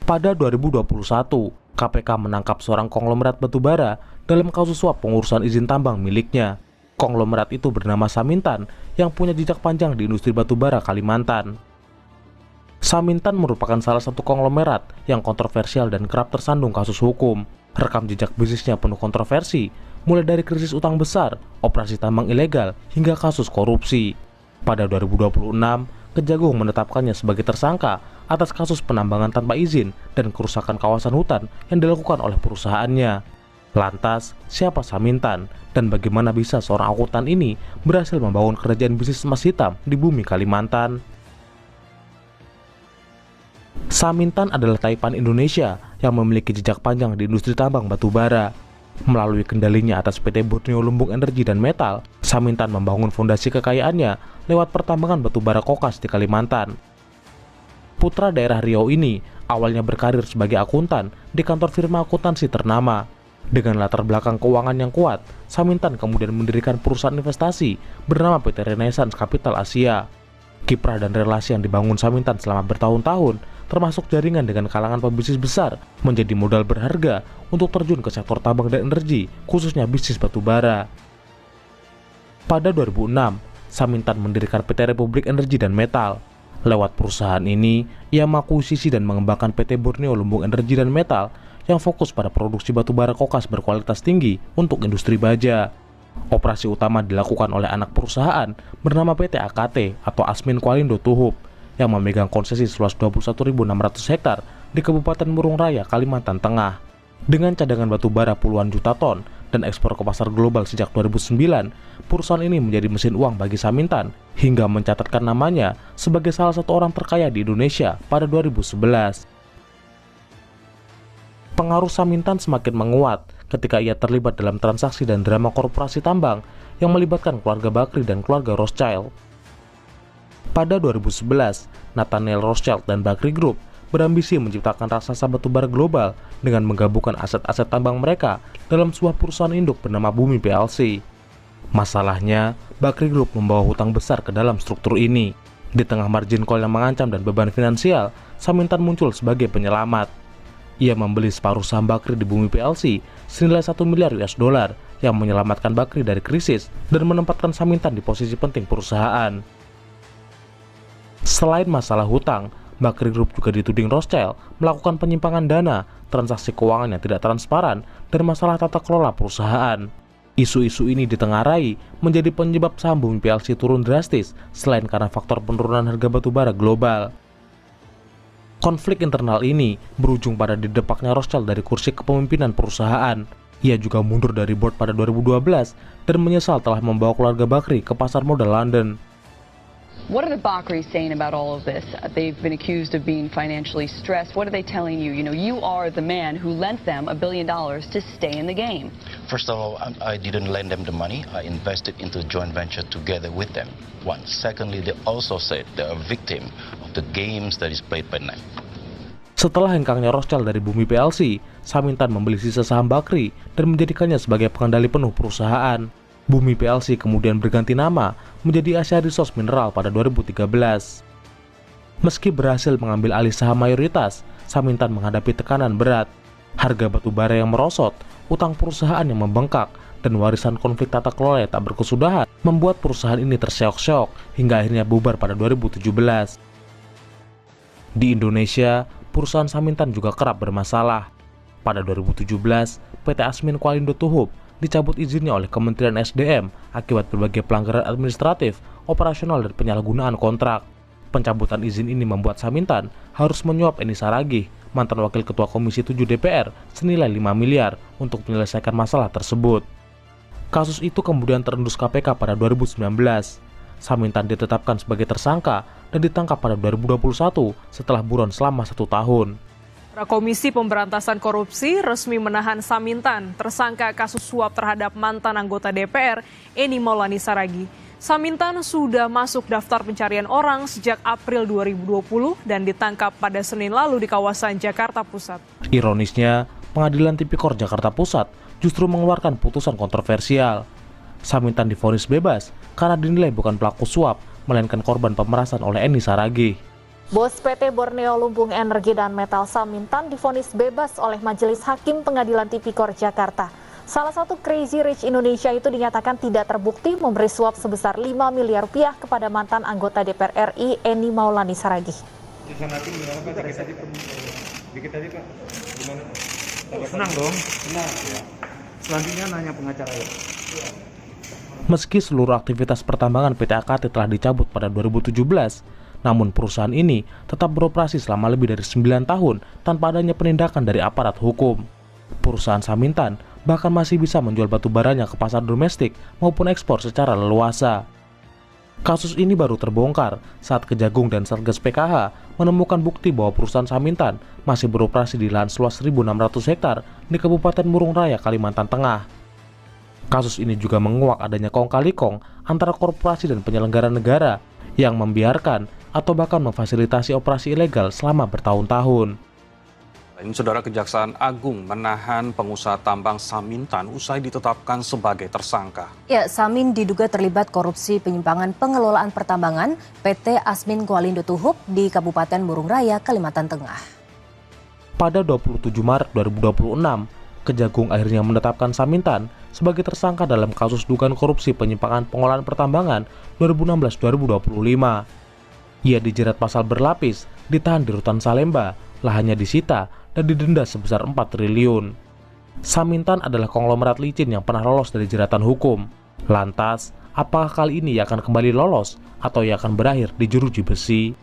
Pada 2021, KPK menangkap seorang konglomerat batubara dalam kasus suap pengurusan izin tambang miliknya. Konglomerat itu bernama Samintan yang punya jejak panjang di industri batubara Kalimantan. Samintan merupakan salah satu konglomerat yang kontroversial dan kerap tersandung kasus hukum. Rekam jejak bisnisnya penuh kontroversi, mulai dari krisis utang besar, operasi tambang ilegal, hingga kasus korupsi. Pada 2026, Kejagung menetapkannya sebagai tersangka atas kasus penambangan tanpa izin dan kerusakan kawasan hutan yang dilakukan oleh perusahaannya. Lantas, siapa Samintan dan bagaimana bisa seorang akuntan ini berhasil membangun kerajaan bisnis emas hitam di bumi Kalimantan? Samintan adalah taipan Indonesia yang memiliki jejak panjang di industri tambang batubara. Melalui kendalinya atas PT Borneo Lumbung Energi dan Metal, Samintan membangun fondasi kekayaannya lewat pertambangan batubara kokas di Kalimantan. Putra daerah Riau ini awalnya berkarir sebagai akuntan di kantor firma akuntansi ternama. Dengan latar belakang keuangan yang kuat, Samintan kemudian mendirikan perusahaan investasi bernama PT Renaissance Capital Asia. Kiprah dan relasi yang dibangun Samintan selama bertahun-tahun, termasuk jaringan dengan kalangan pebisnis besar, menjadi modal berharga untuk terjun ke sektor tambang dan energi, khususnya bisnis batubara. Pada 2006, Samintan mendirikan PT Republik Energi dan Metal. Lewat perusahaan ini, ia mengakuisisi dan mengembangkan PT Borneo Lumbung Energi dan Metal yang fokus pada produksi batubara kokas berkualitas tinggi untuk industri baja. Operasi utama dilakukan oleh anak perusahaan bernama PT AKT atau Asmin Kualindo Tuhub yang memegang konsesi seluas 21.600 hektar di Kabupaten Murung Raya, Kalimantan Tengah. Dengan cadangan batubara puluhan juta ton dan ekspor ke pasar global sejak 2009, perusahaan ini menjadi mesin uang bagi Samintan hingga mencatatkan namanya sebagai salah satu orang terkaya di Indonesia pada 2011. Pengaruh Samintan semakin menguat ketika ia terlibat dalam transaksi dan drama korporasi tambang yang melibatkan keluarga Bakri dan keluarga Rothschild. Pada 2011, Nathaniel Rothschild dan Bakri Group berambisi menciptakan raksasa batubara global dengan menggabungkan aset-aset tambang mereka dalam sebuah perusahaan induk bernama Bumi PLC. Masalahnya, Bakri Group membawa hutang besar ke dalam struktur ini. Di tengah margin call yang mengancam dan beban finansial, Samintan muncul sebagai penyelamat. Ia membeli separuh saham Bakri di Bumi PLC senilai $1 miliar yang menyelamatkan Bakri dari krisis dan menempatkan Samintan di posisi penting perusahaan. Selain masalah hutang, Bakri Group juga dituding Rothschild melakukan penyimpangan dana, transaksi keuangan yang tidak transparan, dan masalah tata kelola perusahaan. Isu-isu ini ditengarai menjadi penyebab saham Bumi PLC turun drastis selain karena faktor penurunan harga batubara global. Konflik internal ini berujung pada didepaknya Rothschild dari kursi kepemimpinan perusahaan. Ia juga mundur dari board pada 2012 dan menyesal telah membawa keluarga Bakri ke pasar modal London. What are the Bakris saying about all of this? They've been accused of being financially stressed. What are they telling you? You know, you are the man who lent them $1 billion to stay in the game. First of all, I didn't lend them the money. I invested into joint venture together with them. One. Secondly, they also said they are a victim of the games that is played by them. Setelah hengkangnya Rothschild dari Bumi PLC, Samintan membeli sisa saham Bakri dan menjadikannya sebagai pengendali penuh perusahaan. Bumi PLC kemudian berganti nama menjadi Asia Resource Mineral pada 2013. Meski berhasil mengambil alih saham mayoritas, Samintan menghadapi tekanan berat. Harga batubara yang merosot, utang perusahaan yang membengkak, dan warisan konflik tata kelola yang tak berkesudahan membuat perusahaan ini terseok-seok hingga akhirnya bubar pada 2017. Di Indonesia, perusahaan Samintan juga kerap bermasalah. Pada 2017, PT Asmin Kualindo Tuhub dicabut izinnya oleh Kementerian SDM akibat berbagai pelanggaran administratif, operasional, dan penyalahgunaan kontrak. Pencabutan izin ini membuat Samintan harus menyuap Eni Saragih, mantan Wakil Ketua Komisi 7 DPR, senilai 5 miliar untuk menyelesaikan masalah tersebut. Kasus itu kemudian terendus KPK pada 2019. Samintan ditetapkan sebagai tersangka dan ditangkap pada 2021 setelah buron selama 1 tahun. Komisi Pemberantasan Korupsi resmi menahan Samintan, tersangka kasus suap terhadap mantan anggota DPR, Eni Maulani Saragih. Samintan sudah masuk daftar pencarian orang sejak April 2020 dan ditangkap pada Senin lalu di kawasan Jakarta Pusat. Ironisnya, Pengadilan Tipikor Jakarta Pusat justru mengeluarkan putusan kontroversial. Samintan divonis bebas karena dinilai bukan pelaku suap, melainkan korban pemerasan oleh Eni Saragih. Bos PT Borneo Lumbung Energi dan Metal Samintan divonis bebas oleh Majelis Hakim Pengadilan Tipikor Jakarta. Salah satu Crazy Rich Indonesia itu dinyatakan tidak terbukti memberi suap sebesar 5 miliar rupiah kepada mantan anggota DPR RI Eni Maulani Saragih. Senang dong. Senang. Selanjutnya nanya pengacara ya. Meski seluruh aktivitas pertambangan PT AKT telah dicabut pada 2017, namun perusahaan ini tetap beroperasi selama lebih dari 9 tahun tanpa adanya penindakan dari aparat hukum. Perusahaan Samintan bahkan masih bisa menjual batu baranya ke pasar domestik maupun ekspor secara leluasa. Kasus ini baru terbongkar saat Kejagung dan Satgas PKH menemukan bukti bahwa perusahaan Samintan masih beroperasi di lahan seluas 1.600 hektar di Kabupaten Murung Raya, Kalimantan Tengah. Kasus ini juga menguak adanya kong-kali-kong antara korporasi dan penyelenggara negara yang membiarkan atau bahkan memfasilitasi operasi ilegal selama bertahun-tahun. Saudara, Kejaksaan Agung menahan pengusaha tambang Samintan usai ditetapkan sebagai tersangka. Ya, Samin diduga terlibat korupsi penyimpangan pengelolaan pertambangan PT Asmin Kualindo Tuhuk di Kabupaten Murung Raya, Kalimantan Tengah. Pada 27 Maret 2026, Kejagung akhirnya menetapkan Samintan sebagai tersangka dalam kasus dugaan korupsi penyimpangan pengolahan pertambangan 2016-2025. Ia dijerat pasal berlapis, ditahan di Rutan Salemba, lahannya disita dan didenda sebesar 4 triliun. Samintan adalah konglomerat licin yang pernah lolos dari jeratan hukum. Lantas, apakah kali ini ia akan kembali lolos atau ia akan berakhir di jeruji besi?